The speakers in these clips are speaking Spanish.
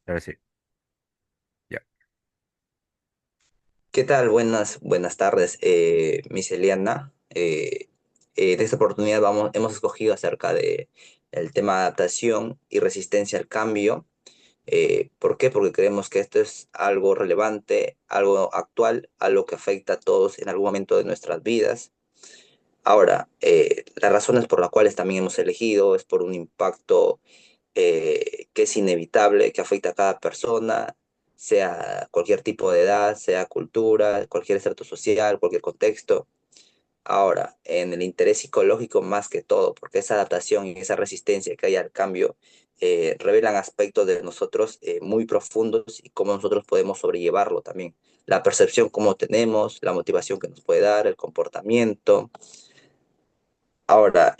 Ahora sí, ya. ¿Qué tal? Buenas tardes, Miss Eliana. De esta oportunidad hemos escogido acerca de el tema de adaptación y resistencia al cambio. ¿Por qué? Porque creemos que esto es algo relevante, algo actual, algo que afecta a todos en algún momento de nuestras vidas. Ahora, las razones por las cuales también hemos elegido es por un impacto que es inevitable, que afecta a cada persona, sea cualquier tipo de edad, sea cultura, cualquier estrato social, cualquier contexto. Ahora, en el interés psicológico más que todo, porque esa adaptación y esa resistencia que hay al cambio revelan aspectos de nosotros muy profundos y cómo nosotros podemos sobrellevarlo también. La percepción cómo tenemos, la motivación que nos puede dar, el comportamiento. Ahora,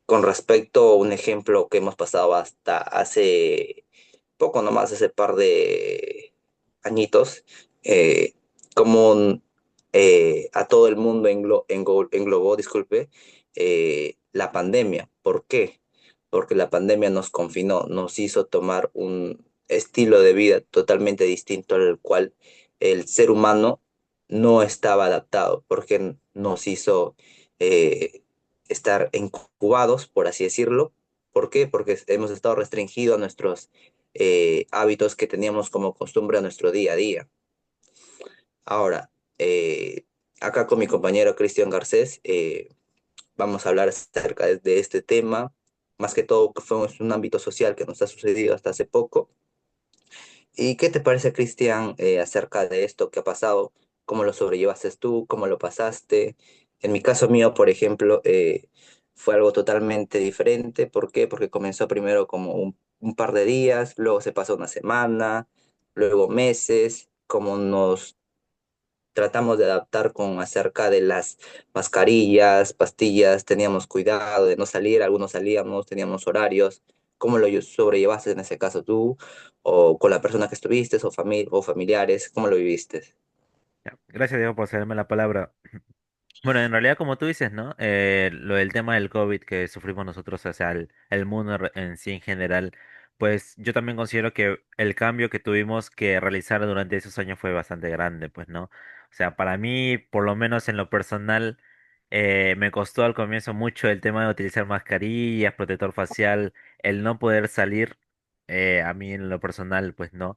con respecto a un ejemplo que hemos pasado hasta hace poco nomás, hace par de añitos, eh, como a todo el mundo englobó, disculpe, la pandemia. ¿Por qué? Porque la pandemia nos confinó, nos hizo tomar un estilo de vida totalmente distinto al cual el ser humano no estaba adaptado, porque nos hizo estar incubados, por así decirlo. ¿Por qué? Porque hemos estado restringidos a nuestros hábitos que teníamos como costumbre a nuestro día a día. Ahora, acá con mi compañero Cristian Garcés, vamos a hablar acerca de este tema, más que todo que fue un ámbito social que nos ha sucedido hasta hace poco. ¿Y qué te parece, Cristian, acerca de esto que ha pasado? ¿Cómo lo sobrellevaste tú? ¿Cómo lo pasaste? En mi caso mío, por ejemplo, fue algo totalmente diferente. ¿Por qué? Porque comenzó primero como un par de días, luego se pasó una semana, luego meses, como nos tratamos de adaptar con acerca de las mascarillas, pastillas, teníamos cuidado de no salir, algunos salíamos, teníamos horarios. ¿Cómo lo sobrellevaste en ese caso tú? ¿O con la persona que estuviste o familiares? ¿Cómo lo viviste? Ya. Gracias, Diego, por cederme la palabra. Bueno, en realidad, como tú dices, ¿no? Lo del tema del COVID que sufrimos nosotros, o sea, el mundo en sí en general, pues yo también considero que el cambio que tuvimos que realizar durante esos años fue bastante grande, pues, ¿no? O sea, para mí, por lo menos en lo personal, me costó al comienzo mucho el tema de utilizar mascarillas, protector facial, el no poder salir, a mí en lo personal, pues, ¿no?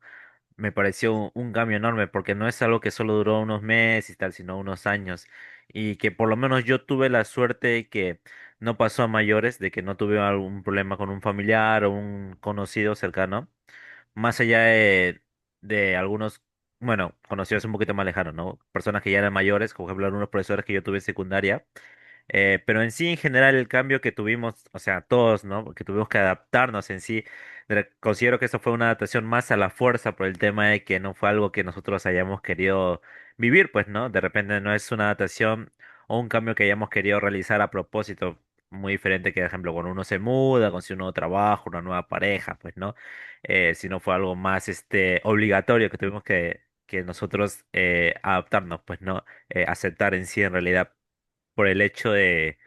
Me pareció un cambio enorme porque no es algo que solo duró unos meses y tal, sino unos años. Y que por lo menos yo tuve la suerte de que no pasó a mayores, de que no tuve algún problema con un familiar o un conocido cercano, más allá de algunos, bueno, conocidos un poquito más lejanos, ¿no? Personas que ya eran mayores, como por ejemplo algunos profesores que yo tuve en secundaria. Pero en sí, en general, el cambio que tuvimos, o sea, todos, ¿no? Que tuvimos que adaptarnos en sí, considero que eso fue una adaptación más a la fuerza por el tema de que no fue algo que nosotros hayamos querido vivir, pues, ¿no? De repente no es una adaptación o un cambio que hayamos querido realizar a propósito, muy diferente que, por ejemplo, cuando uno se muda, consigue un nuevo trabajo, una nueva pareja, pues, ¿no? Sino fue algo más, obligatorio que tuvimos que nosotros adaptarnos, pues, ¿no? Aceptar en sí, en realidad por el hecho de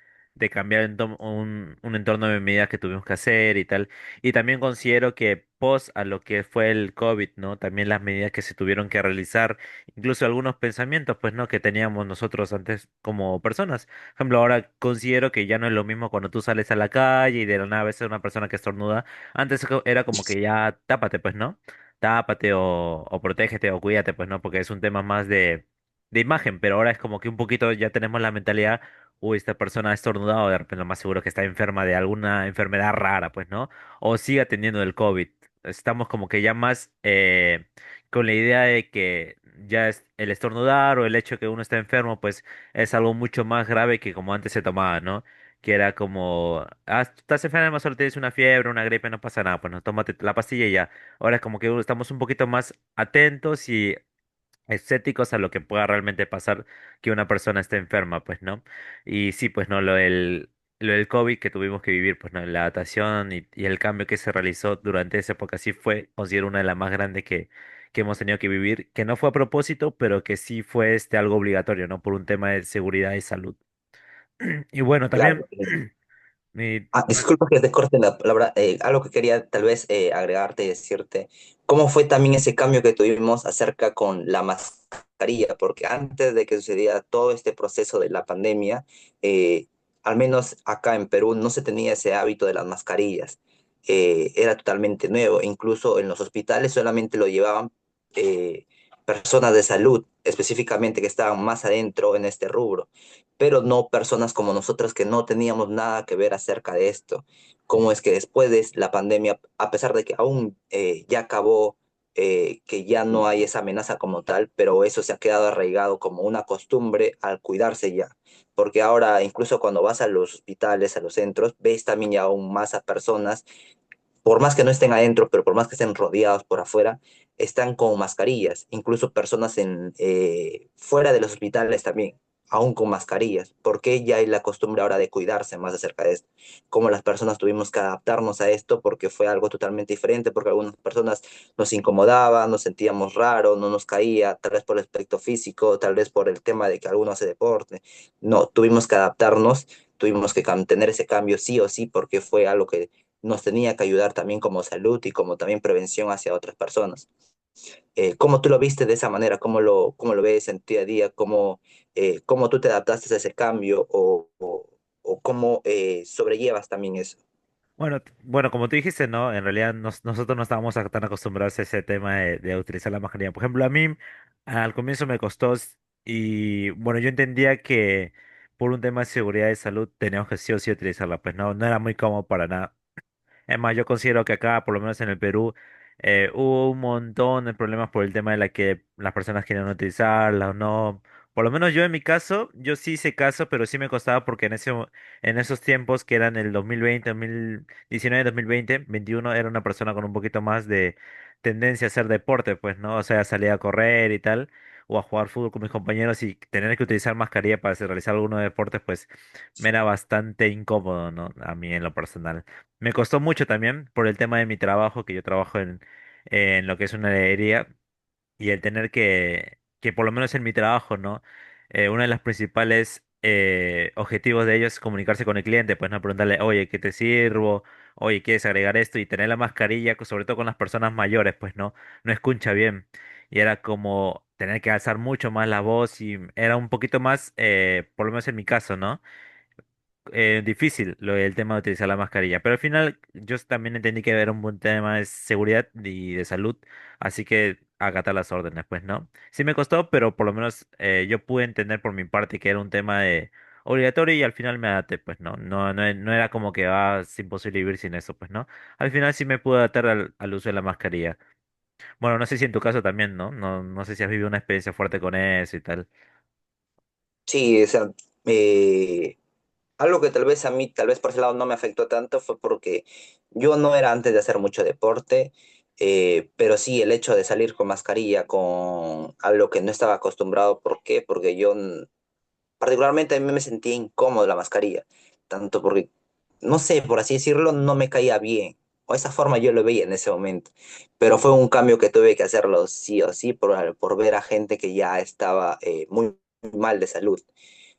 cambiar un entorno de medidas que tuvimos que hacer y tal. Y también considero que post a lo que fue el COVID, ¿no? También las medidas que se tuvieron que realizar, incluso algunos pensamientos, pues, ¿no? Que teníamos nosotros antes como personas. Por ejemplo, ahora considero que ya no es lo mismo cuando tú sales a la calle y de la nada ves a una persona que estornuda. Antes era como que ya tápate, pues, ¿no? Tápate o protégete o cuídate, pues, ¿no? Porque es un tema más de imagen, pero ahora es como que un poquito ya tenemos la mentalidad, uy, esta persona ha estornudado, de repente lo más seguro que está enferma de alguna enfermedad rara, pues, ¿no? O siga teniendo el COVID. Estamos como que ya más con la idea de que ya es el estornudar o el hecho de que uno está enfermo, pues es algo mucho más grave que como antes se tomaba, ¿no? Que era como, ah, estás enfermo, solo tienes una fiebre, una gripe, no pasa nada, pues no, tómate la pastilla y ya. Ahora es como que estamos un poquito más atentos y escépticos a lo que pueda realmente pasar que una persona esté enferma, pues, ¿no? Y sí, pues, ¿no? Lo del COVID que tuvimos que vivir, pues, ¿no? La adaptación y el cambio que se realizó durante esa época sí fue, considero, una de las más grandes que hemos tenido que vivir, que no fue a propósito, pero que sí fue algo obligatorio, ¿no? Por un tema de seguridad y salud. Y bueno, también, Claro, Y Disculpa que te corte la palabra. Algo que quería tal vez agregarte y decirte, ¿cómo fue también ese cambio que tuvimos acerca con la mascarilla? Porque antes de que sucediera todo este proceso de la pandemia, eh, al menos acá en Perú no se tenía ese hábito de las mascarillas. Era totalmente nuevo. Incluso en los hospitales solamente lo llevaban eh, personas de salud, específicamente que estaban más adentro en este rubro, pero no personas como nosotros que no teníamos nada que ver acerca de esto. Cómo es que después de la pandemia, a pesar de que aún ya acabó, que ya no hay esa amenaza como tal, pero eso se ha quedado arraigado como una costumbre al cuidarse ya. Porque ahora, incluso cuando vas a los hospitales, a los centros, ves también ya aún más a personas por más que no estén adentro, pero por más que estén rodeados por afuera, están con mascarillas, incluso personas fuera de los hospitales también, aún con mascarillas, porque ya hay la costumbre ahora de cuidarse más acerca de esto. Como las personas tuvimos que adaptarnos a esto porque fue algo totalmente diferente, porque algunas personas nos incomodaban, nos sentíamos raro, no nos caía, tal vez por el aspecto físico, tal vez por el tema de que alguno hace deporte. No, tuvimos que adaptarnos, tuvimos que tener ese cambio sí o sí, porque fue algo que nos tenía que ayudar también como salud y como también prevención hacia otras personas. ¿Cómo tú lo viste de esa manera? Cómo lo ves en tu día a día? ¿Cómo tú te adaptaste a ese cambio o cómo sobrellevas también eso? bueno, como tú dijiste, ¿no? En realidad nosotros no estábamos tan acostumbrados a ese tema de utilizar la mascarilla. Por ejemplo, a mí al comienzo me costó y bueno, yo entendía que por un tema de seguridad y salud teníamos que sí o sí utilizarla, pues no era muy cómodo para nada. Es más, yo considero que acá, por lo menos en el Perú, hubo un montón de problemas por el tema de la que las personas querían utilizarla o no. Por lo menos yo en mi caso, yo sí hice caso, pero sí me costaba porque en esos tiempos que eran el 2020, 2019, 2020, 21, era una persona con un poquito más de tendencia a hacer deporte, pues, ¿no? O sea, salía a correr y tal, o a jugar fútbol con mis compañeros y tener que utilizar mascarilla para realizar algunos deportes, pues, me era bastante incómodo, ¿no? A mí en lo personal. Me costó mucho también por el tema de mi trabajo, que yo trabajo en lo que es una heladería, y el tener que por lo menos en mi trabajo, ¿no? Uno de los principales objetivos de ellos es comunicarse con el cliente, pues no preguntarle, oye, ¿qué te sirvo? Oye, ¿quieres agregar esto? Y tener la mascarilla, sobre todo con las personas mayores, pues no escucha bien. Y era como tener que alzar mucho más la voz y era un poquito más, por lo menos en mi caso, ¿no? Difícil el tema de utilizar la mascarilla, pero al final yo también entendí que era un buen tema de seguridad y de salud, así que acatar las órdenes, pues no. Sí me costó, pero por lo menos yo pude entender por mi parte que era un tema de obligatorio y al final me adapté, pues no era como que es imposible vivir sin eso, pues no. Al final sí me pude adaptar al uso de la mascarilla. Bueno, no sé si en tu caso también, ¿no? No sé si has vivido una experiencia fuerte con eso y tal. Sí, o sea, eh, algo que tal vez a mí, tal vez por ese lado no me afectó tanto fue porque yo no era antes de hacer mucho deporte, pero sí el hecho de salir con mascarilla, con algo que no estaba acostumbrado. ¿Por qué? Porque particularmente a mí me sentía incómodo la mascarilla, tanto porque, no sé, por así decirlo, no me caía bien, o esa forma yo lo veía en ese momento, pero fue un cambio que tuve que hacerlo sí o sí por ver a gente que ya estaba muy mal de salud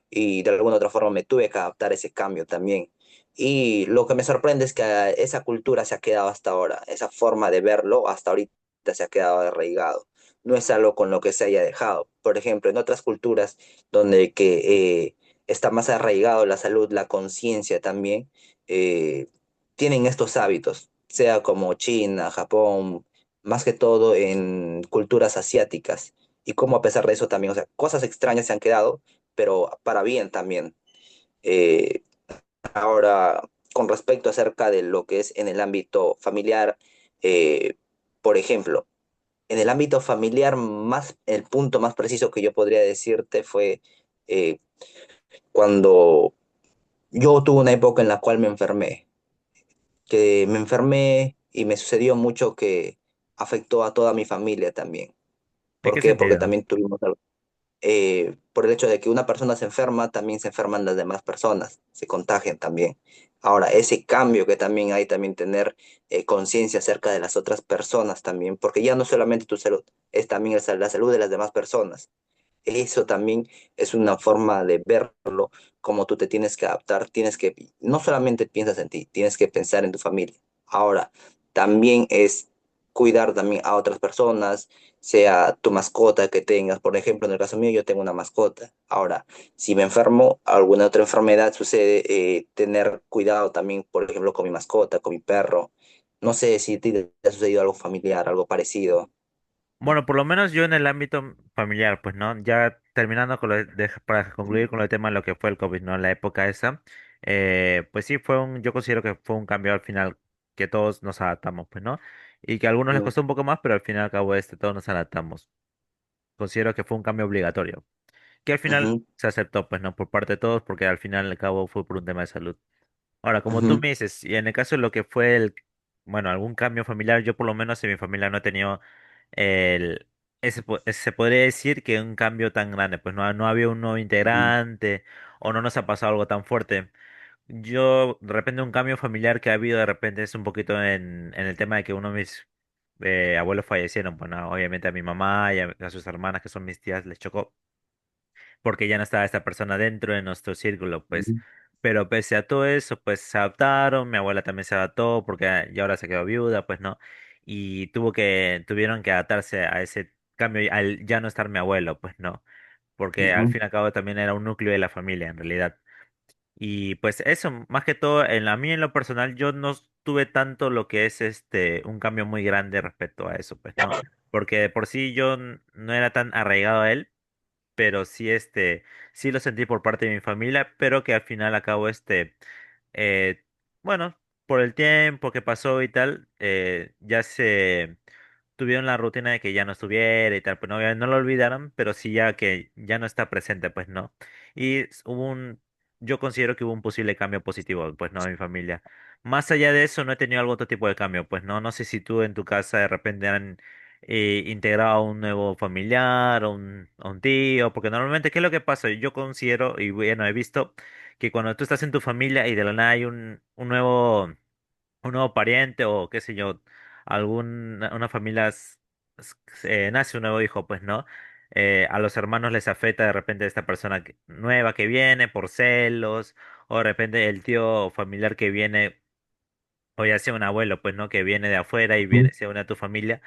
y de alguna otra forma me tuve que adaptar a ese cambio también. Y lo que me sorprende es que esa cultura se ha quedado hasta ahora, esa forma de verlo hasta ahorita se ha quedado arraigado. No es algo con lo que se haya dejado. Por ejemplo, en otras culturas donde está más arraigado la salud, la conciencia también, eh, tienen estos hábitos, sea como China, Japón, más que todo en culturas asiáticas. Y como a pesar de eso también, o sea, cosas extrañas se han quedado, pero para bien también. Eh, Ahora, con respecto acerca de lo que es en el ámbito familiar, eh, por ejemplo, en el ámbito familiar, el punto más preciso que yo podría decirte fue eh, cuando yo tuve una época en la cual que me enfermé y me sucedió mucho que afectó a toda mi familia también. ¿En ¿Por qué qué? Porque sentido? también por el hecho de que una persona se enferma, también se enferman las demás personas, se contagian también. Ahora, ese cambio que también hay, también tener conciencia acerca de las otras personas también, porque ya no solamente tu salud, es también la salud de las demás personas. eso también es una forma de verlo, como tú te tienes que adaptar, tienes que, no solamente piensas en ti, tienes que pensar en tu familia. Ahora, también es cuidar también a otras personas, sea tu mascota que tengas. Por ejemplo, en el caso mío, yo tengo una mascota. Ahora, si me enfermo, alguna otra enfermedad sucede, tener cuidado también, por ejemplo, con mi mascota, con mi perro. No sé si te ha sucedido algo familiar, algo parecido. Bueno, por lo menos yo en el ámbito familiar, pues, ¿no? Ya terminando con para concluir con el tema de lo que fue el COVID, ¿no? La época esa, pues sí, yo considero que fue un cambio al final que todos nos adaptamos, pues, ¿no? Y que a algunos les Mm, costó un poco más, pero al final y al cabo todos nos adaptamos. Considero que fue un cambio obligatorio, que al final ujú, se aceptó, pues, ¿no? Por parte de todos, porque al final y al cabo fue por un tema de salud. Ahora, como tú ujú, me dices, y en el caso de lo que fue bueno, algún cambio familiar, yo por lo menos en mi familia no he tenido el, se podría decir que un cambio tan grande, pues no había un nuevo ujú, integrante o no nos ha pasado algo tan fuerte. Yo, de repente, un cambio familiar que ha habido de repente es un poquito en el tema de que uno de mis abuelos fallecieron, pues no, obviamente a mi mamá y a sus hermanas, que son mis tías, les chocó porque ya no estaba esta persona dentro de nuestro círculo, pues. ujú, Pero pese a todo eso, pues se adaptaron, mi abuela también se adaptó porque ya ahora se quedó viuda, pues no, y tuvieron que adaptarse a ese cambio al ya no estar mi abuelo, pues no, porque al ujú, fin y al cabo también era un núcleo de la familia en realidad. Y pues eso, más que todo, a mí en lo personal, yo no tuve tanto lo que es un cambio muy grande respecto a eso, pues no, porque de por sí yo no era tan arraigado a él, pero sí sí lo sentí por parte de mi familia, pero que al final acabo eh, bueno, por el tiempo que pasó y tal, ya se tuvieron la rutina de que ya no estuviera y tal, pues no, no lo olvidaron, pero sí ya que ya no está presente, pues no. Y yo considero que hubo un posible cambio positivo, pues no, en mi familia. Más allá de eso, no he tenido algún otro tipo de cambio, pues no, no sé si tú en tu casa de repente han integrado a un nuevo familiar, a un tío, porque normalmente, ¿qué es lo que pasa? Yo considero, y bueno, he visto que cuando tú estás en tu familia y de la nada hay un nuevo pariente o qué sé yo, una familia nace un nuevo hijo, pues no. A los hermanos les afecta de repente esta persona nueva que viene por celos, o de repente el tío familiar que viene o ya sea un abuelo, pues, ¿no? Que viene de afuera y ujú, se une a tu familia,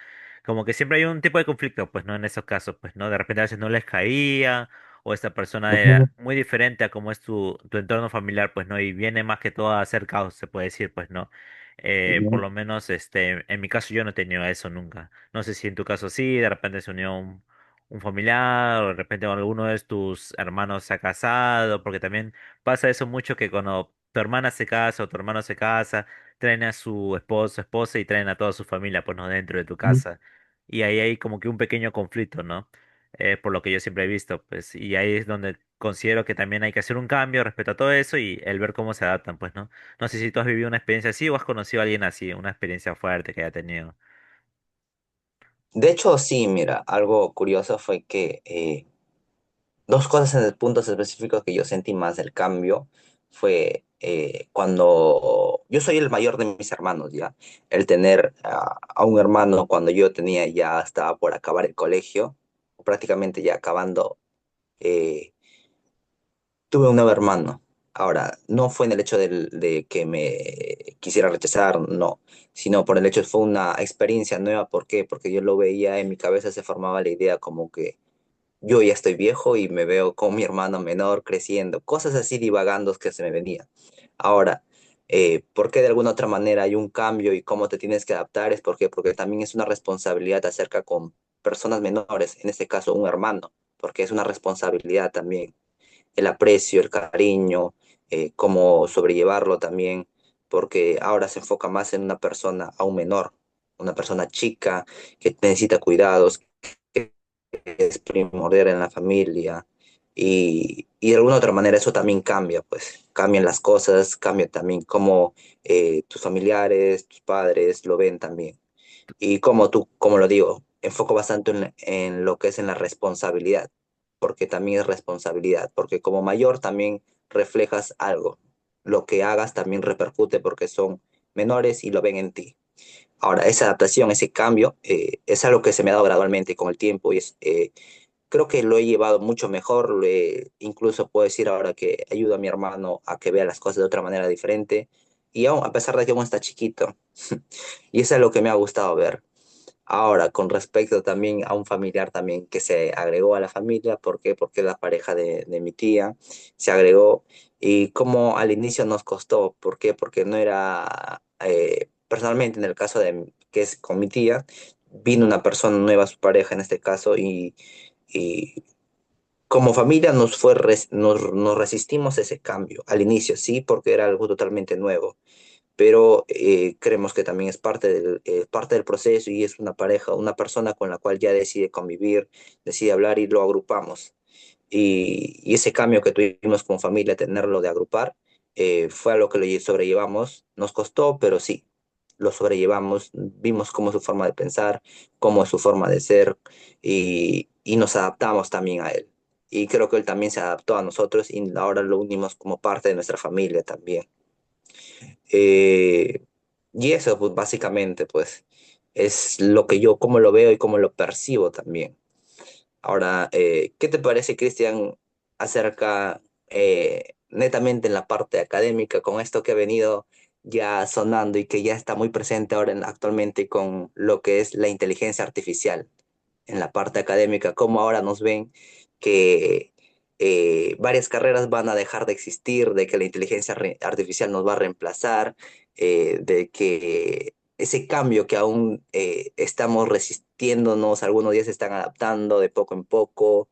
como que siempre hay un tipo de conflicto, pues, ¿no? En esos casos, pues, ¿no? De repente a veces no les caía, o esta persona ujú, era muy diferente a cómo es tu entorno familiar, pues, ¿no? Y viene más que todo a hacer caos, se puede decir, pues, ¿no? Por ujú. lo menos, en mi caso yo no he tenido eso nunca. No sé si en tu caso sí, de repente se unió un familiar, o de repente alguno de tus hermanos se ha casado, porque también pasa eso mucho que cuando tu hermana se casa o tu hermano se casa, traen a su esposo, esposa y traen a toda su familia, pues no dentro de tu casa. Y ahí hay como que un pequeño conflicto, ¿no? Por lo que yo siempre he visto, pues, y ahí es donde considero que también hay que hacer un cambio respecto a todo eso y el ver cómo se adaptan, pues, ¿no? No sé si tú has vivido una experiencia así o has conocido a alguien así, una experiencia fuerte que haya tenido. De hecho, sí, mira, algo curioso fue que dos cosas en el puntos específicos que yo sentí más del cambio fue cuando yo soy el mayor de mis hermanos, ¿ya? El tener a un hermano cuando yo tenía ya estaba por acabar el colegio, o prácticamente ya acabando, eh, tuve un nuevo hermano. Ahora, no fue en el hecho de que me quisiera rechazar, no, sino por el hecho fue una experiencia nueva. ¿Por qué? Porque yo lo veía en mi cabeza, se formaba la idea como que yo ya estoy viejo y me veo con mi hermano menor creciendo, cosas así divagando que se me venían. Ahora, ¿por qué de alguna otra manera hay un cambio y cómo te tienes que adaptar? Es porque también es una responsabilidad acerca con personas menores, en este caso un hermano, porque es una responsabilidad también el aprecio, el cariño, cómo sobrellevarlo también, porque ahora se enfoca más en una persona aún menor, una persona chica que necesita cuidados, que es primordial en la familia. Y de alguna otra manera eso también cambia, pues cambian las cosas, cambia también cómo tus familiares, tus padres lo ven también. Y como tú, como lo digo, enfoco bastante en lo que es en la responsabilidad, porque también es responsabilidad, porque como mayor también reflejas algo. Lo que hagas también repercute porque son menores y lo ven en ti. Ahora, esa adaptación, ese cambio, es algo que se me ha dado gradualmente con el tiempo y es, creo que lo he llevado mucho mejor. Incluso puedo decir ahora que ayudo a mi hermano a que vea las cosas de otra manera diferente. Y aún, a pesar de que aún está chiquito. Y eso es lo que me ha gustado ver. Ahora, con respecto también a un familiar también que se agregó a la familia, ¿por qué? Porque la pareja de mi tía se agregó y como al inicio nos costó, ¿por qué? Porque no era, personalmente en el caso de que es con mi tía, vino una persona nueva, su pareja en este caso, y como familia nos resistimos a ese cambio al inicio, sí, porque era algo totalmente nuevo, pero creemos que también es parte del proceso y es una pareja, una persona con la cual ya decide convivir, decide hablar y lo agrupamos. Y ese cambio que tuvimos como familia, tenerlo de agrupar, fue a lo que lo sobrellevamos. Nos costó, pero sí, lo sobrellevamos, vimos cómo es su forma de pensar, cómo es su forma de ser y nos adaptamos también a él. Y creo que él también se adaptó a nosotros y ahora lo unimos como parte de nuestra familia también. Eh, y eso, pues básicamente, pues es lo que yo, cómo lo veo y cómo lo percibo también. Ahora, ¿qué te parece, Cristian, acerca netamente en la parte académica, con esto que ha venido ya sonando y que ya está muy presente ahora actualmente con lo que es la inteligencia artificial en la parte académica? Cómo ahora nos ven que varias carreras van a dejar de existir, de que la inteligencia artificial nos va a reemplazar, de que ese cambio que aún estamos resistiéndonos, algunos días se están adaptando de poco en poco.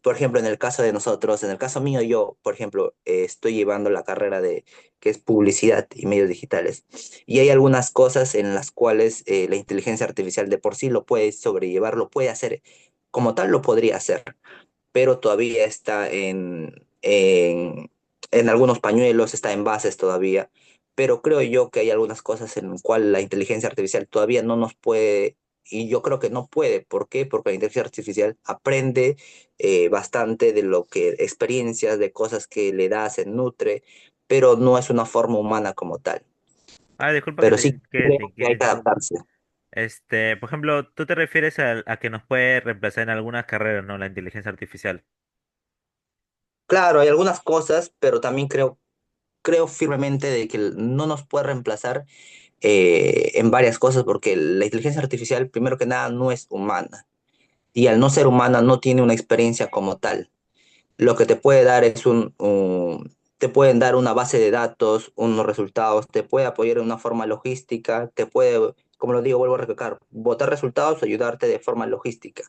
Por ejemplo, en el caso de nosotros, en el caso mío, yo, por ejemplo, estoy llevando la carrera de que es publicidad y medios digitales. Y hay algunas cosas en las cuales la inteligencia artificial de por sí lo puede sobrellevar, lo puede hacer, como tal lo podría hacer, pero todavía está en algunos pañuelos, está en bases todavía. Pero creo yo que hay algunas cosas en las cuales la inteligencia artificial todavía no nos puede, y yo creo que no puede. ¿Por qué? Porque la inteligencia artificial aprende bastante de lo que, experiencias, de cosas que le da, se nutre, pero no es una forma humana como tal. Ah, disculpa Pero sí que creo te que quiera hay que interrumpir. adaptarse. Por ejemplo, tú te refieres a que nos puede reemplazar en algunas carreras, ¿no? La inteligencia artificial. Claro, hay algunas cosas, pero también creo firmemente de que no nos puede reemplazar en varias cosas, porque la inteligencia artificial, primero que nada, no es humana. Y al no ser humana, no tiene una experiencia como tal. Lo que te puede dar es te pueden dar una base de datos, unos resultados, te puede apoyar en una forma logística, te puede, como lo digo, vuelvo a recalcar, botar resultados, ayudarte de forma logística,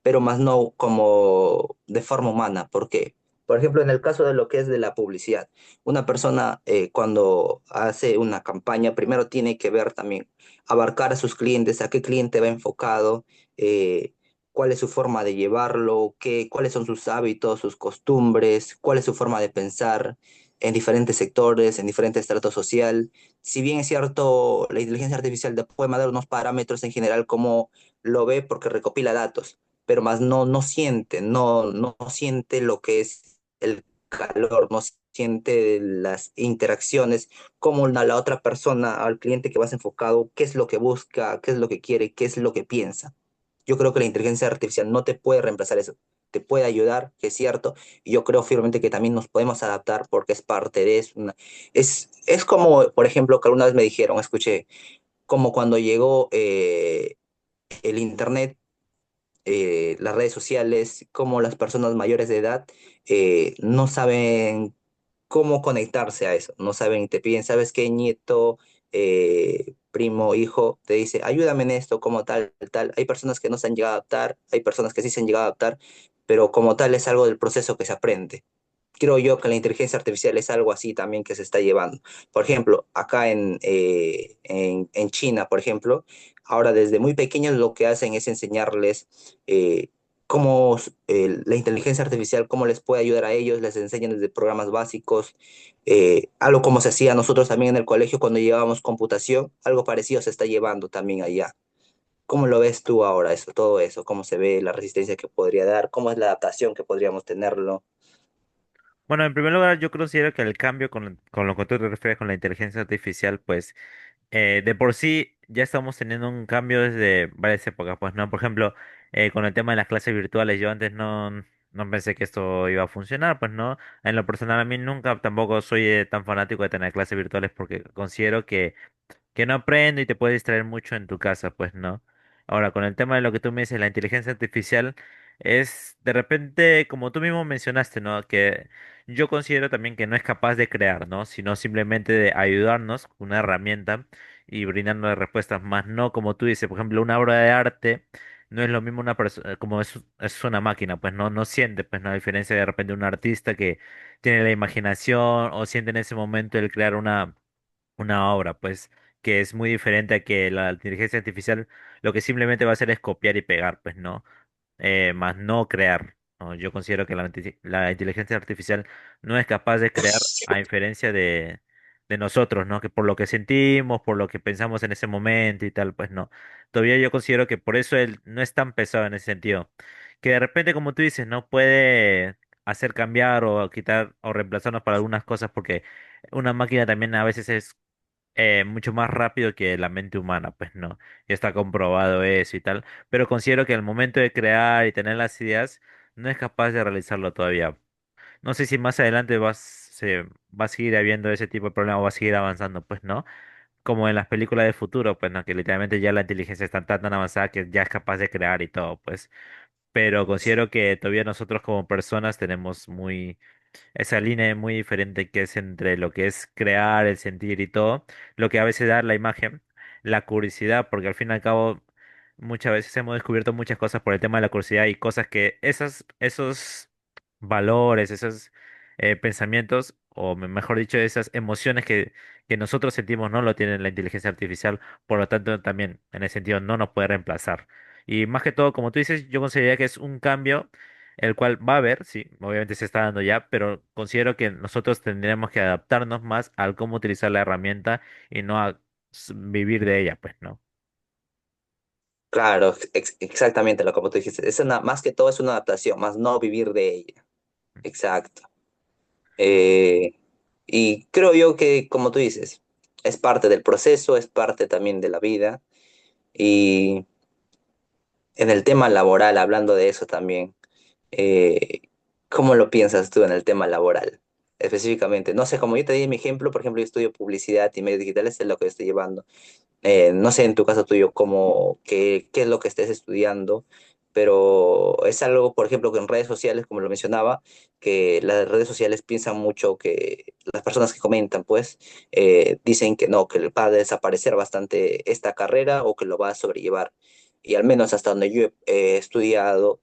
pero más no como de forma humana. ¿Por qué? Por ejemplo, en el caso de lo que es de la publicidad, una persona cuando hace una campaña, primero tiene que ver también, abarcar a sus clientes, a qué cliente va enfocado, eh, cuál es su forma de llevarlo, cuáles son sus hábitos, sus costumbres, cuál es su forma de pensar en diferentes sectores, en diferentes estratos social. Si bien es cierto, la inteligencia artificial te puede dar unos parámetros en general como lo ve porque recopila datos, pero más no siente, no siente lo que es el calor, no siente las interacciones, como la otra persona, al cliente que vas enfocado, qué es lo que busca, qué es lo que quiere, qué es lo que piensa. Yo creo que la inteligencia artificial no te puede reemplazar eso, te puede ayudar, que es cierto, y yo creo firmemente que también nos podemos adaptar porque es parte de eso. Es como, por ejemplo, que alguna vez me dijeron, escuché, como cuando llegó el Internet, las redes sociales, como las personas mayores de edad no saben cómo conectarse a eso, no saben, te piden, ¿sabes qué, nieto, primo, hijo? Te dice, ayúdame en esto, como tal, tal. Hay personas que no se han llegado a adaptar, hay personas que sí se han llegado a adaptar, pero como tal es algo del proceso que se aprende. Creo yo que la inteligencia artificial es algo así también que se está llevando. Por ejemplo, acá en China, por ejemplo, ahora desde muy pequeños lo que hacen es enseñarles cómo la inteligencia artificial, cómo les puede ayudar a ellos, les enseñan desde programas básicos, algo como se hacía nosotros también en el colegio cuando llevábamos computación, algo parecido se está llevando también allá. ¿Cómo lo ves tú ahora eso, todo eso? ¿Cómo se ve la resistencia que podría dar? ¿Cómo es la adaptación que podríamos tenerlo? Bueno, en primer lugar, yo considero que el cambio con lo que tú te refieres con la inteligencia artificial, pues de por sí ya estamos teniendo un cambio desde varias épocas, pues, ¿no? Por ejemplo, con el tema de las clases virtuales, yo antes no pensé que esto iba a funcionar, pues, ¿no? En lo personal, a mí nunca tampoco soy tan fanático de tener clases virtuales porque considero que no aprende y te puede distraer mucho en tu casa, pues no. Ahora, con el tema de lo que tú me dices, la inteligencia artificial es de repente, como tú mismo mencionaste, ¿no? Que yo considero también que no es capaz de crear, ¿no? Sino simplemente de ayudarnos con una herramienta y brindarnos respuestas más, no como tú dices, por ejemplo, una obra de arte no es lo mismo una persona, como es una máquina, pues no siente, pues no, a diferencia de repente un artista que tiene la imaginación o siente en ese momento el crear una obra, pues, que es muy diferente a que la inteligencia artificial lo que simplemente va a hacer es copiar y pegar, pues, ¿no? Más no crear, ¿no? Yo considero que la inteligencia artificial no es capaz de crear a diferencia de nosotros, ¿no? Que por lo que sentimos, por lo que pensamos en ese momento y tal, pues no. Todavía yo considero que por eso él no es tan pesado en ese sentido. Que de repente, como tú dices, no puede hacer cambiar o quitar o reemplazarnos para algunas cosas porque una máquina también a veces es mucho más rápido que la mente humana, pues no, ya está comprobado eso y tal, pero considero que al momento de crear y tener las ideas, no es capaz de realizarlo todavía. No sé si más adelante va a seguir habiendo ese tipo de problema o va a seguir avanzando, pues no, como en las películas de futuro, pues no, que literalmente ya la inteligencia está tan avanzada que ya es capaz de crear y todo, pues, pero considero que todavía nosotros como personas tenemos esa línea es muy diferente que es entre lo que es crear, el sentir y todo, lo que a veces da la imagen, la curiosidad, porque al fin y al cabo muchas veces hemos descubierto muchas cosas por el tema de la curiosidad y cosas que esos valores, esos pensamientos, o mejor dicho, esas emociones que nosotros sentimos no lo tiene la inteligencia artificial, por lo tanto también en ese sentido no nos puede reemplazar. Y más que todo, como tú dices, yo consideraría que es un cambio el cual va a haber, sí, obviamente se está dando ya, pero considero que nosotros tendremos que adaptarnos más al cómo utilizar la herramienta y no a vivir de ella, pues, ¿no? Claro, exactamente lo como tú dijiste. Más que todo es una adaptación, más no vivir de ella. Exacto. Eh, y creo yo que, como tú dices, es parte del proceso, es parte también de la vida. Y en el tema laboral, hablando de eso también, eh, ¿cómo lo piensas tú en el tema laboral? Específicamente, no sé, como yo te di mi ejemplo, por ejemplo, yo estudio publicidad y medios digitales, es lo que estoy llevando. No sé en tu caso tuyo qué es lo que estés estudiando, pero es algo, por ejemplo, que en redes sociales, como lo mencionaba, que las redes sociales piensan mucho que las personas que comentan, pues, dicen que no, que va a desaparecer bastante esta carrera o que lo va a sobrellevar. Y al menos hasta donde yo he estudiado,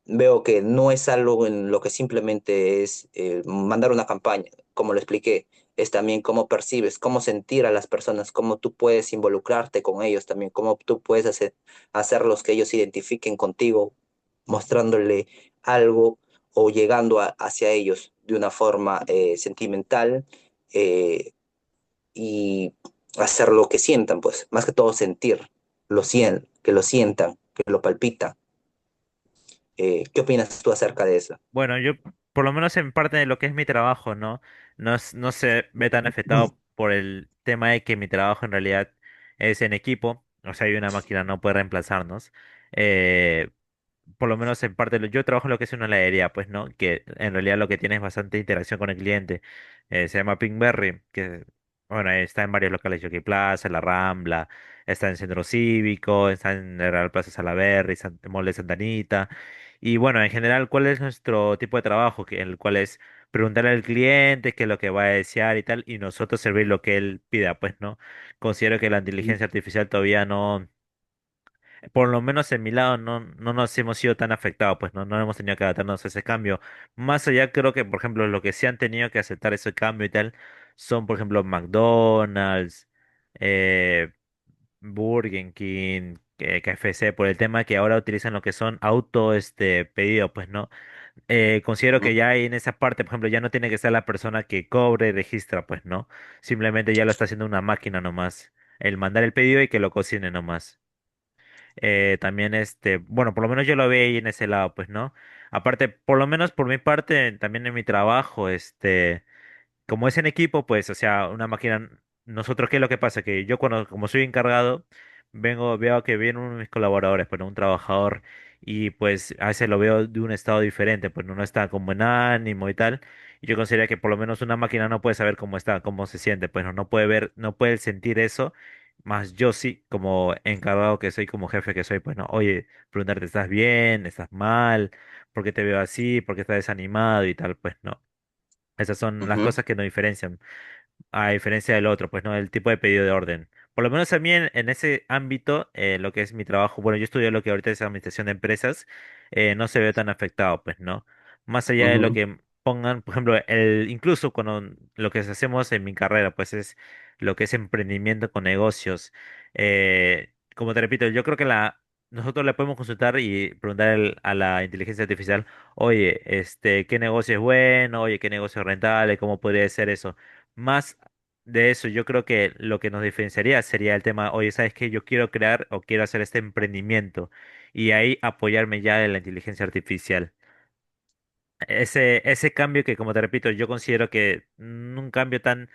veo que no es algo en lo que simplemente es mandar una campaña, como lo expliqué, es también cómo percibes, cómo sentir a las personas, cómo tú puedes involucrarte con ellos también, cómo tú puedes hacerlos que ellos se identifiquen contigo, mostrándole algo o llegando hacia ellos de una forma sentimental eh, y hacer lo que sientan, pues, más que todo sentir, que lo sientan, que lo palpitan. ¿Qué opinas tú acerca de eso? Bueno, yo, por lo menos en parte de lo que es mi trabajo, ¿no? No se ve tan afectado por el tema de que mi trabajo en realidad es en equipo, o sea, hay una máquina, no puede reemplazarnos. Eh, por lo menos en parte, yo trabajo en lo que es una heladería, pues, ¿no? Que en realidad lo que tiene es bastante interacción con el cliente. Se llama Pinkberry, que, bueno, está en varios locales, Jockey Plaza, La Rambla, está en Centro Cívico, está en el Real Plaza Salaberry, Mall de Santa Anita. Y bueno, en general, ¿cuál es nuestro tipo de trabajo? El cual es preguntarle al cliente qué es lo que va a desear y tal, y nosotros servir lo que él pida, pues, ¿no? Considero que la inteligencia artificial todavía no, por lo menos en mi lado, no nos hemos sido tan afectados, pues no hemos tenido que adaptarnos a ese cambio. Más allá, creo que, por ejemplo, lo que sí han tenido que aceptar ese cambio y tal, son, por ejemplo, McDonald's, eh, Burger King, KFC, por el tema que ahora utilizan lo que son pedido, pues no. Considero que ya en esa parte, por ejemplo, ya no tiene que ser la persona que cobre y registra, pues no. Simplemente ya lo está haciendo una máquina nomás. El mandar el pedido y que lo cocine nomás. También bueno, por lo menos yo lo veo ahí en ese lado, pues, ¿no? Aparte, por lo menos por mi parte, también en mi trabajo, como es en equipo, pues, o sea, una máquina. nosotros, ¿qué es lo que pasa? Que yo cuando, como soy encargado, veo que viene uno de mis colaboradores, pues, ¿no? Un trabajador, y pues a veces lo veo de un estado diferente, pues no está con buen ánimo y tal. Y yo considero que por lo menos una máquina no puede saber cómo está, cómo se siente, pues no puede ver, no puede sentir eso. Más yo sí, como encargado que soy, como jefe que soy, pues no, oye, preguntarte, ¿estás bien? ¿Estás mal? ¿Por qué te veo así? ¿Por qué estás desanimado y tal? Pues no. Esas son las Ujú, cosas que nos diferencian a diferencia del otro, pues no, el tipo de pedido de orden. Por lo menos a mí en ese ámbito, lo que es mi trabajo, bueno, yo estudio lo que ahorita es administración de empresas, no se ve tan afectado, pues no. Más allá de lo ujú. que pongan, por ejemplo, incluso cuando lo que hacemos en mi carrera, pues es lo que es emprendimiento con negocios. Como te repito, yo creo que nosotros le podemos consultar y preguntar a la inteligencia artificial, oye, ¿qué negocio es bueno? Oye, ¿qué negocio es rentable? ¿Cómo podría ser eso? Más de eso, yo creo que lo que nos diferenciaría sería el tema, oye, ¿sabes qué? Yo quiero crear o quiero hacer este emprendimiento y ahí apoyarme ya en la inteligencia artificial. Ese cambio que, como te repito, yo considero que un cambio tan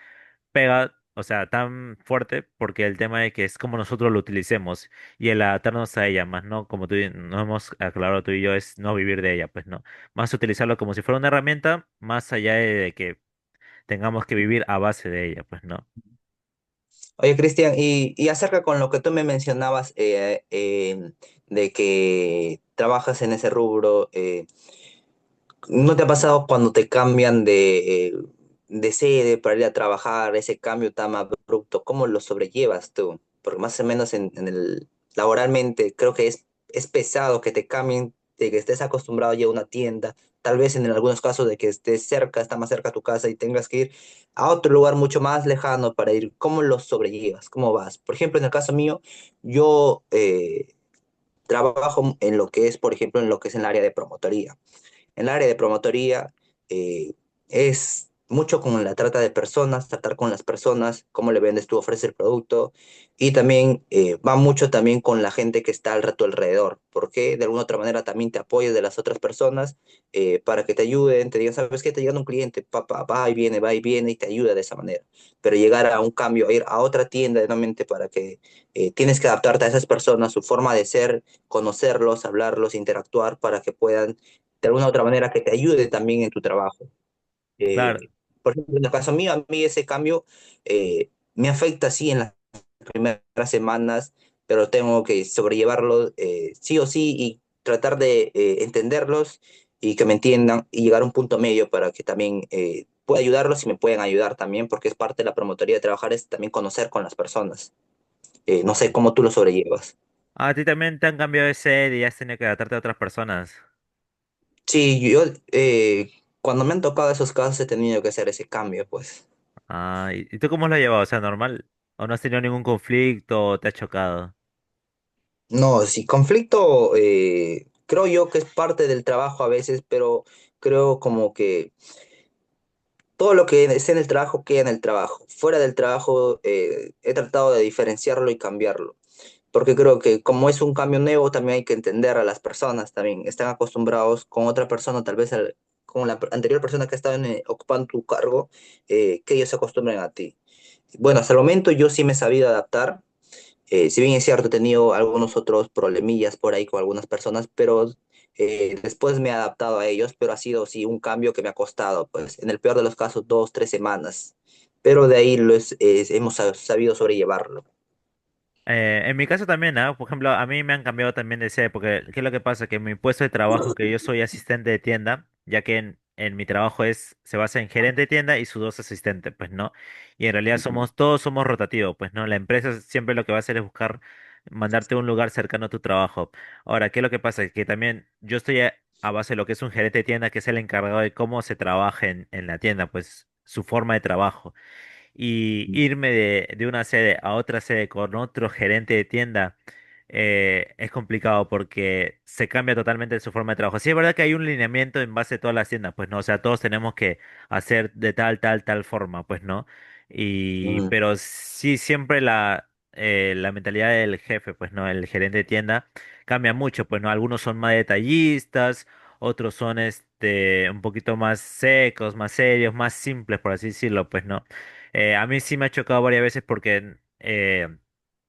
pega, o sea, tan fuerte, porque el tema de que es como nosotros lo utilicemos y el adaptarnos a ella, más no, como nos hemos aclarado tú y yo, es no vivir de ella, pues no. Más utilizarlo como si fuera una herramienta, más allá de que tengamos que vivir a base de ella, pues no. Oye, Cristian, y acerca con lo que tú me mencionabas de que trabajas en ese rubro, ¿no te ha pasado cuando te cambian de sede para ir a trabajar, ese cambio tan abrupto? ¿Cómo lo sobrellevas tú? Porque más o menos laboralmente creo que es pesado que te cambien, de que estés acostumbrado ya a una tienda, tal vez en algunos casos de que estés cerca, está más cerca a tu casa y tengas que ir a otro lugar mucho más lejano para ir. ¿Cómo lo sobrellevas? ¿Cómo vas? Por ejemplo, en el caso mío, yo trabajo en lo que es, por ejemplo, en lo que es en el área de promotoría. En el área de promotoría es mucho con la trata de personas, tratar con las personas, cómo le vendes tú, ofreces el producto y también va mucho también con la gente que está al rato alrededor, porque de alguna otra manera también te apoyas de las otras personas para que te ayuden, te digan, ¿sabes qué? Te llega un cliente, papá, va y viene y te ayuda de esa manera. Pero llegar a un cambio, a ir a otra tienda nuevamente para que tienes que adaptarte a esas personas, su forma de ser, conocerlos, hablarlos, interactuar para que puedan de alguna otra manera que te ayude también en tu trabajo. Claro. Por ejemplo, en el caso mío, a mí ese cambio me afecta sí en las primeras semanas, pero tengo que sobrellevarlo sí o sí y tratar de entenderlos y que me entiendan y llegar a un punto medio para que también pueda ayudarlos y me puedan ayudar también, porque es parte de la promotoría de trabajar, es también conocer con las personas. No sé cómo tú lo sobrellevas. A ti también te han cambiado de sed y has tenido que adaptarte a otras personas. Sí, yo cuando me han tocado esos casos he tenido que hacer ese cambio, pues. Ah, ¿y tú cómo lo has llevado? O sea, normal. ¿O no has tenido ningún conflicto o te ha chocado? No, sí, conflicto creo yo que es parte del trabajo a veces, pero creo como que todo lo que esté en el trabajo queda en el trabajo. Fuera del trabajo he tratado de diferenciarlo y cambiarlo, porque creo que como es un cambio nuevo, también hay que entender a las personas, también están acostumbrados con otra persona, tal vez con la anterior persona que estaba ocupando tu cargo, que ellos se acostumbren a ti. Bueno, hasta el momento yo sí me he sabido adaptar. Si bien es cierto, he tenido algunos otros problemillas por ahí con algunas personas, pero después me he adaptado a ellos, pero ha sido sí un cambio que me ha costado, pues en el peor de los casos, 2, 3 semanas. Pero de ahí hemos sabido sobrellevarlo. En mi caso también, ¿ah? Por ejemplo, a mí me han cambiado también de sede, porque ¿qué es lo que pasa? Que en mi puesto de trabajo, que yo soy asistente de tienda, ya que en mi trabajo se basa en gerente de tienda y sus dos asistentes, pues, ¿no? Y en realidad Ujú, todos somos rotativos, pues, ¿no? La empresa siempre lo que va a hacer es buscar mandarte a un lugar cercano a tu trabajo. Ahora, ¿qué es lo que pasa? Que también yo estoy a base de lo que es un gerente de tienda, que es el encargado de cómo se trabaja en la tienda, pues, su forma de trabajo y irme de una sede a otra sede con otro gerente de tienda es complicado porque se cambia totalmente su forma de trabajo. Sí, es verdad que hay un lineamiento en base a todas las tiendas, pues no, o sea, todos tenemos que hacer de tal forma, pues no. ujú. Pero sí, siempre la mentalidad del jefe, pues no, el gerente de tienda cambia mucho, pues no, algunos son más detallistas, otros son un poquito más secos, más serios, más simples, por así decirlo, pues no. A mí sí me ha chocado varias veces porque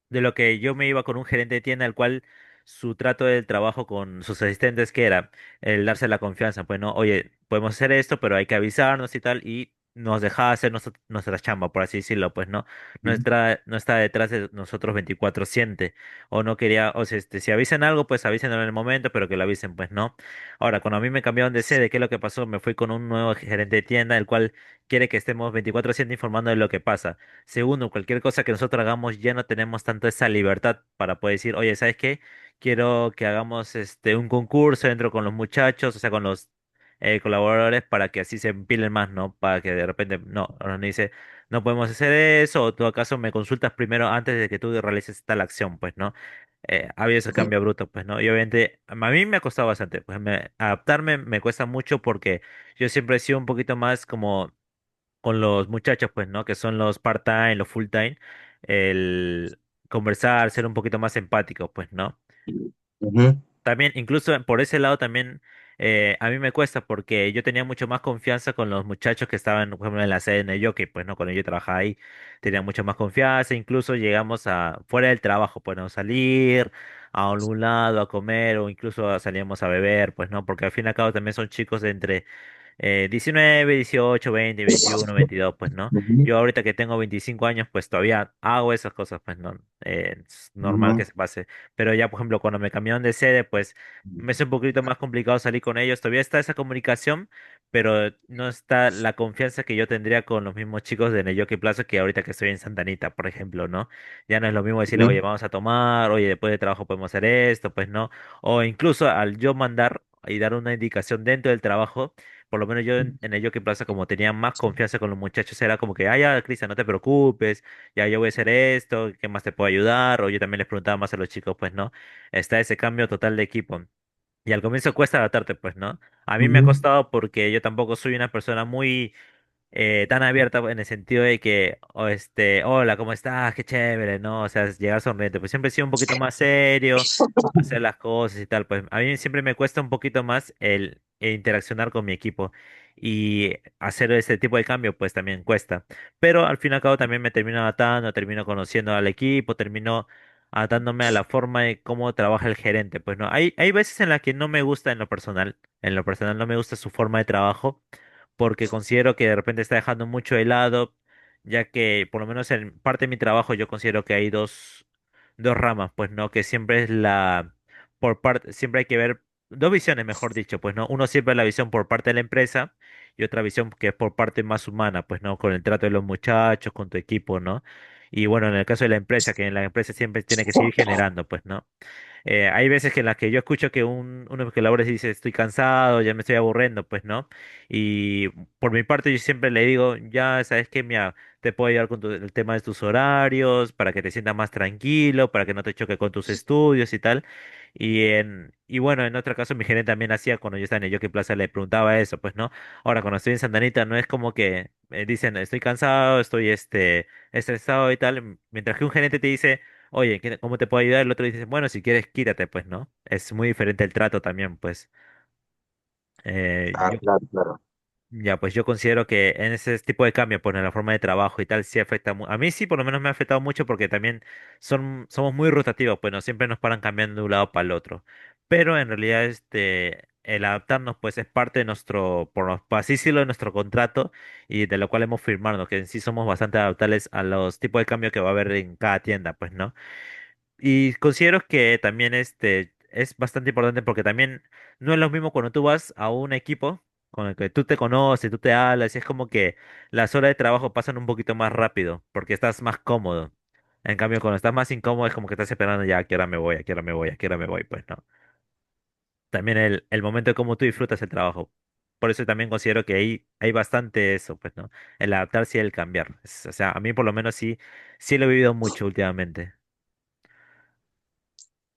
de lo que yo me iba con un gerente de tienda, el cual su trato del trabajo con sus asistentes, que era el darse la confianza, pues no, oye, podemos hacer esto, pero hay que avisarnos y tal, y nos dejaba hacer nuestra chamba, por así decirlo, pues no, Ujú. no está detrás de nosotros 24/7, o no quería, o sea, si avisan algo, pues avísenlo en el momento, pero que lo avisen, pues no. Ahora, cuando a mí me cambiaron de sede, ¿qué es lo que pasó? Me fui con un nuevo gerente de tienda, el cual quiere que estemos 24/7 informando de lo que pasa. Segundo, cualquier cosa que nosotros hagamos ya no tenemos tanto esa libertad para poder decir, oye, ¿sabes qué? Quiero que hagamos un concurso dentro con los muchachos, o sea, con los colaboradores para que así se empilen más, ¿no? Para que de repente, no, ahora nos dice, no podemos hacer eso, o tú acaso me consultas primero antes de que tú realices tal acción, pues, ¿no? Ha habido ese cambio bruto, pues, ¿no? Y obviamente a mí me ha costado bastante, pues adaptarme me cuesta mucho porque yo siempre he sido un poquito más como con los muchachos, pues, ¿no? Que son los part-time, los full-time, el conversar, ser un poquito más empáticos, pues, ¿no? Ujú, También, incluso por ese lado también a mí me cuesta porque yo tenía mucho más confianza con los muchachos que estaban, por ejemplo, en la sede de Jockey, pues, ¿no? Cuando yo trabajaba ahí, tenía mucha más confianza, incluso llegamos a, fuera del trabajo, pues, ¿no? Salir a algún lado a comer o incluso salíamos a beber, pues, ¿no? Porque al fin y al cabo también son chicos de entre 19, 18, 20, 21, 22, pues no. ujú, Yo ahorita que tengo 25 años, pues todavía hago esas cosas, pues no. Es normal que ujú, se pase. Pero ya, por ejemplo, cuando me cambiaron de sede, pues me es un poquito más complicado salir con ellos. Todavía está esa comunicación, pero no está la confianza que yo tendría con los mismos chicos de Neyoki Plaza que ahorita que estoy en Santa Anita, por ejemplo, ¿no? Ya no es lo mismo decirle, oye, ujú, vamos a tomar, oye, después de trabajo podemos hacer esto, pues no. O incluso al yo mandar y dar una indicación dentro del trabajo por lo menos yo en el Jockey Plaza, como tenía más confianza con los muchachos, era como que, ah, ya, Cristian, no te preocupes, ya yo voy a hacer esto, ¿qué más te puedo ayudar? O yo también les preguntaba más a los chicos, pues no, está ese cambio total de equipo. Y al comienzo cuesta adaptarte, pues, ¿no? A mí me ha ujú, costado porque yo tampoco soy una persona muy tan abierta en el sentido de que, hola, ¿cómo estás? Qué chévere, ¿no? O sea, llegar sonriente. Pues siempre he sido un poquito más serio, hacer las cosas y tal. Pues a mí siempre me cuesta un poquito más el interaccionar con mi equipo. Y hacer ese tipo de cambio, pues también cuesta. Pero al fin y al cabo también me termino adaptando, termino conociendo al equipo, termino adaptándome a la forma de cómo trabaja el gerente. Pues no, hay veces en las que no me gusta en lo personal no me gusta su forma de trabajo porque considero que de repente está dejando mucho de lado, ya que por lo menos en parte de mi trabajo yo considero que hay dos ramas, pues no, que siempre es por parte, siempre hay que ver dos visiones, mejor dicho, pues no, uno siempre es la visión por parte de la empresa y otra visión que es por parte más humana, pues no, con el trato de los muchachos, con tu equipo, ¿no? Y bueno, en el caso de la empresa, que en la empresa siempre tiene que seguir generando, pues, ¿no? Hay veces que en las que yo escucho que uno que labora dice estoy cansado, ya me estoy aburriendo, pues no. Y por mi parte yo siempre le digo, ya sabes que mira, te puedo ayudar con el tema de tus horarios, para que te sientas más tranquilo, para que no te choque con tus estudios y tal. Y bueno, en otro caso mi gerente también hacía cuando yo estaba en el Jockey Plaza, le preguntaba eso, pues no. Ahora cuando estoy en Santa Anita no es como que dicen estoy cansado, estoy estresado y tal, mientras que un gerente te dice oye, ¿cómo te puedo ayudar? El otro dice, bueno, si quieres, quítate, pues, ¿no? Es muy diferente el trato también, pues. ah, Yo, claro, claro. ya, pues yo considero que en ese tipo de cambio, pues en la forma de trabajo y tal, sí afecta A mí sí, por lo menos me ha afectado mucho porque también somos muy rotativos, pues no siempre nos paran cambiando de un lado para el otro. Pero en realidad, el adaptarnos, pues es parte de por así decirlo, de nuestro contrato y de lo cual hemos firmado, que en sí somos bastante adaptables a los tipos de cambio que va a haber en cada tienda, pues, ¿no? Y considero que también es bastante importante porque también no es lo mismo cuando tú vas a un equipo con el que tú te conoces, tú te hablas, y es como que las horas de trabajo pasan un poquito más rápido porque estás más cómodo. En cambio, cuando estás más incómodo es como que estás esperando ya a qué hora me voy, a qué hora me voy, a qué hora me voy, pues no. También el momento de cómo tú disfrutas el trabajo. Por eso también considero que hay bastante eso, pues, ¿no? El adaptarse y el cambiar. O sea, a mí por lo menos sí lo he vivido mucho últimamente.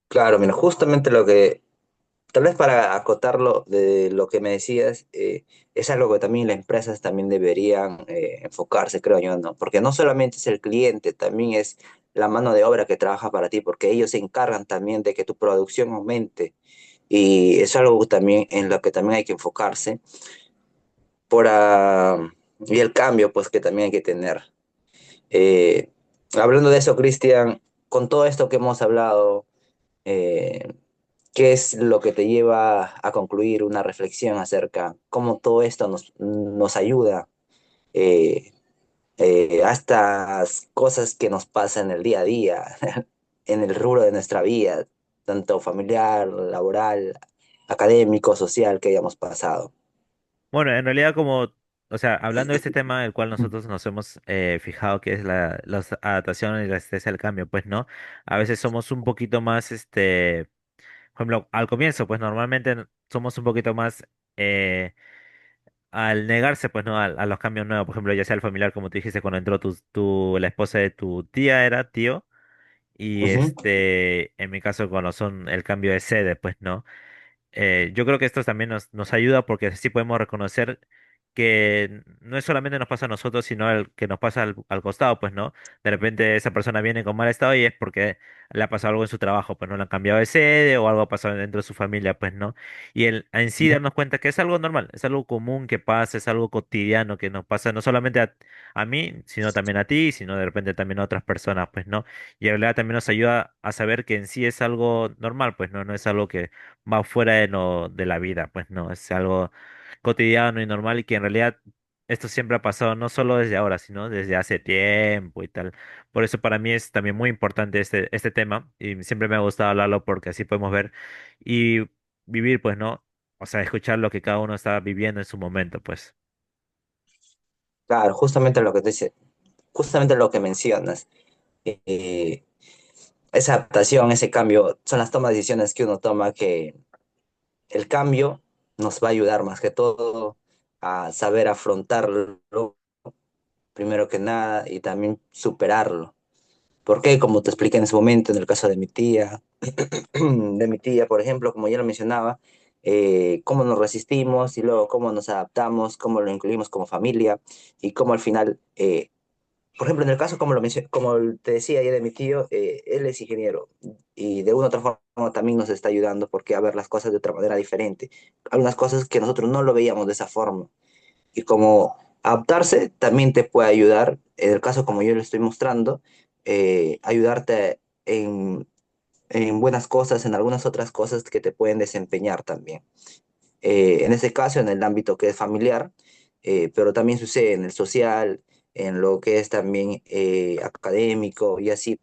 Claro, mira, justamente lo que, tal vez para acotarlo de lo que me decías, es algo que también las empresas también deberían enfocarse, creo yo, ¿no? Porque no solamente es el cliente, también es la mano de obra que trabaja para ti, porque ellos se encargan también de que tu producción aumente. Y es algo también en lo que también hay que enfocarse y el cambio, pues, que también hay que tener. Eh, Hablando de eso, Cristian, con todo esto que hemos hablado, eh, ¿qué es lo que te lleva a concluir una reflexión acerca cómo todo esto nos ayuda eh, a estas cosas que nos pasan en el día a día, en el rubro de nuestra vida, tanto familiar, laboral, académico, social que hayamos pasado? Bueno, en realidad como, o sea, hablando de este tema, el cual nosotros nos hemos fijado que es la adaptación y la resistencia al cambio, pues, ¿no? A veces somos un poquito más, por ejemplo, al comienzo, pues normalmente somos un poquito más, al negarse, pues, ¿no? A los cambios nuevos, por ejemplo, ya sea el familiar, como tú dijiste, cuando entró la esposa de tu tía era tío, y Ujú, en mi caso, cuando son el cambio de sede, pues, ¿no? Yo creo que esto también nos ayuda porque así podemos reconocer que no es solamente nos pasa a nosotros, sino que nos pasa al costado, pues, ¿no? De repente esa persona viene con mal estado y es porque le ha pasado algo en su trabajo, pues no le han cambiado de sede o algo ha pasado dentro de su familia, pues, ¿no? Y en sí darnos cuenta que es algo normal, es algo común que pasa, es algo cotidiano que nos pasa no solamente a mí, sino también a ti, sino de repente también a otras personas, pues, ¿no? Y en realidad también nos ayuda a saber que en sí es algo normal, pues, ¿no? No es algo que va fuera de la vida, pues no, es algo cotidiano y normal y que en realidad esto siempre ha pasado no solo desde ahora, sino desde hace tiempo y tal. Por eso para mí es también muy importante este tema y siempre me ha gustado hablarlo porque así podemos ver y vivir, pues, ¿no? O sea, escuchar lo que cada uno está viviendo en su momento, pues. claro, justamente lo que te dice, justamente lo que mencionas. eh, Esa adaptación, ese cambio, son las tomas de decisiones que uno toma que el cambio nos va a ayudar más que todo a saber afrontarlo primero que nada y también superarlo. Porque, como te expliqué en ese momento, en el caso de mi tía, por ejemplo, como ya lo mencionaba, cómo nos resistimos y luego cómo nos adaptamos, cómo lo incluimos como familia y cómo al final por ejemplo, en el caso, como te decía ya de mi tío, él es ingeniero y de una u otra forma también nos está ayudando porque a ver las cosas de otra manera diferente. Algunas cosas que nosotros no lo veíamos de esa forma. Y como adaptarse también te puede ayudar, en el caso como yo le estoy mostrando, ayudarte en buenas cosas, en algunas otras cosas que te pueden desempeñar también. En este caso en el ámbito que es familiar, pero también sucede en el social, en lo que es también académico y así